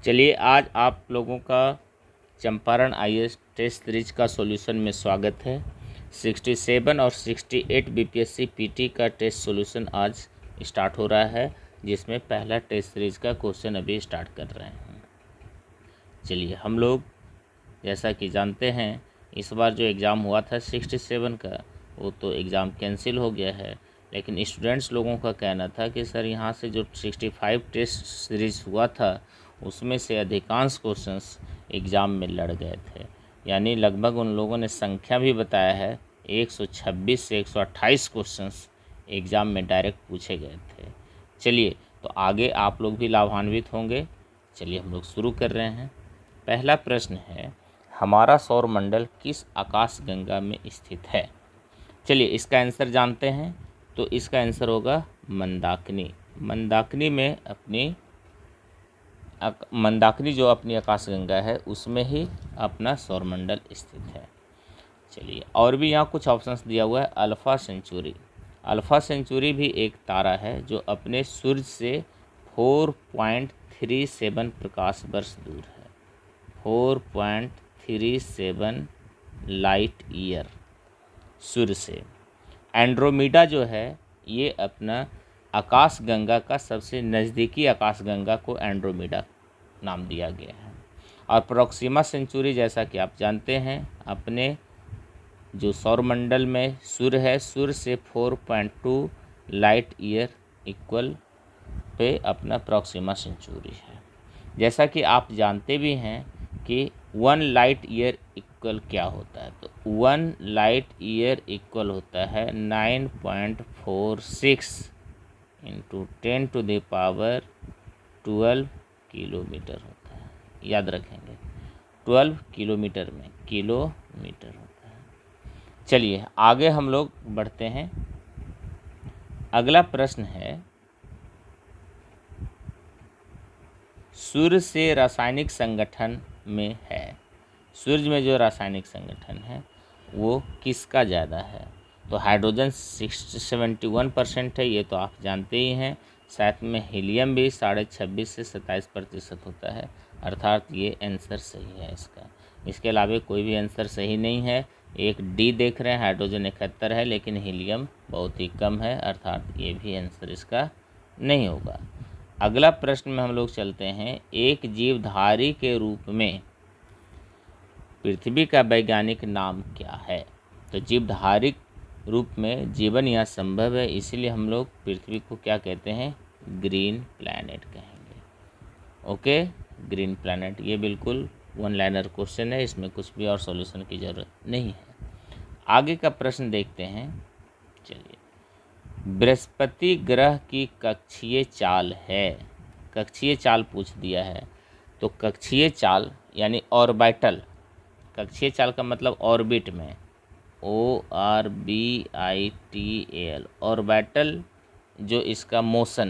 चलिए आज आप लोगों का चंपारण आईएएस टेस्ट सीरीज का सॉल्यूशन में स्वागत है। 67 और 68 बीपीएससी पीटी का टेस्ट सॉल्यूशन आज स्टार्ट हो रहा है, जिसमें पहला टेस्ट सीरीज का क्वेश्चन अभी स्टार्ट कर रहे हैं। चलिए हम लोग जैसा कि जानते हैं, इस बार जो एग्ज़ाम हुआ था 67 का, वो तो एग्ज़ाम कैंसिल हो गया है। लेकिन स्टूडेंट्स लोगों का कहना था कि सर यहाँ से जो 65 टेस्ट सीरीज़ हुआ था उसमें से अधिकांश क्वेश्चंस एग्ज़ाम में लड़ गए थे। यानी लगभग उन लोगों ने संख्या भी बताया है, 126 से 128 क्वेश्चंस एग्ज़ाम में डायरेक्ट पूछे गए थे। चलिए तो आगे आप लोग भी लाभान्वित होंगे। चलिए हम लोग शुरू कर रहे हैं। पहला प्रश्न है, हमारा सौर मंडल किस आकाशगंगा में स्थित है? चलिए इसका आंसर जानते हैं। तो इसका आंसर होगा मंदाकिनी। मंदाकिनी जो अपनी आकाशगंगा है उसमें ही अपना सौरमंडल स्थित है। चलिए और भी यहाँ कुछ ऑप्शंस दिया हुआ है। अल्फ़ा सेंचुरी भी एक तारा है जो अपने सूर्य से 4.37 प्रकाश वर्ष दूर है। 4.37 लाइट ईयर सूर्य से। एंड्रोमीडा जो है ये अपना आकाशगंगा का सबसे नज़दीकी आकाशगंगा को एंड्रोमीडा नाम दिया गया है। और प्रोक्सिमा सेंचुरी जैसा कि आप जानते हैं, अपने जो सौरमंडल में सूर्य है, सूर्य से 4.2 लाइट ईयर इक्वल पे अपना प्रोक्सिमा सेंचुरी है। जैसा कि आप जानते भी हैं कि 1 लाइट ईयर इक्वल क्या होता है, तो 1 लाइट ईयर इक्वल होता है 9.46 इंटू 10⁻12 किलोमीटर होता है। याद रखेंगे 12 किलोमीटर में किलोमीटर होता है। चलिए आगे हम लोग बढ़ते हैं। अगला प्रश्न है, सूर्य से रासायनिक संगठन में है, सूर्य में जो रासायनिक संगठन है वो किसका ज़्यादा है? तो हाइड्रोजन 71% है, ये तो आप जानते ही हैं। साथ में हीलियम भी 26.5 से 27% होता है, अर्थात ये आंसर सही है इसका। इसके अलावा कोई भी आंसर सही नहीं है। एक डी देख रहे हैं, हाइड्रोजन 71 है लेकिन हीलियम बहुत ही कम है, अर्थात ये भी आंसर इसका नहीं होगा। अगला प्रश्न में हम लोग चलते हैं। एक जीवधारी के रूप में पृथ्वी का वैज्ञानिक नाम क्या है? तो जीवधारी रूप में जीवन यहाँ संभव है, इसीलिए हम लोग पृथ्वी को क्या कहते हैं? ग्रीन प्लैनेट कहेंगे। Okay, green planet. ये बिल्कुल 1 लाइनर क्वेश्चन है, इसमें कुछ भी और सॉल्यूशन की ज़रूरत नहीं है। आगे का प्रश्न देखते हैं। चलिए, बृहस्पति ग्रह की कक्षीय चाल है, कक्षीय चाल पूछ दिया है। तो कक्षीय चाल यानी ऑर्बिटल, कक्षीय चाल का मतलब ऑर्बिट में, ORBITAL, ऑर्बिटल जो इसका मोशन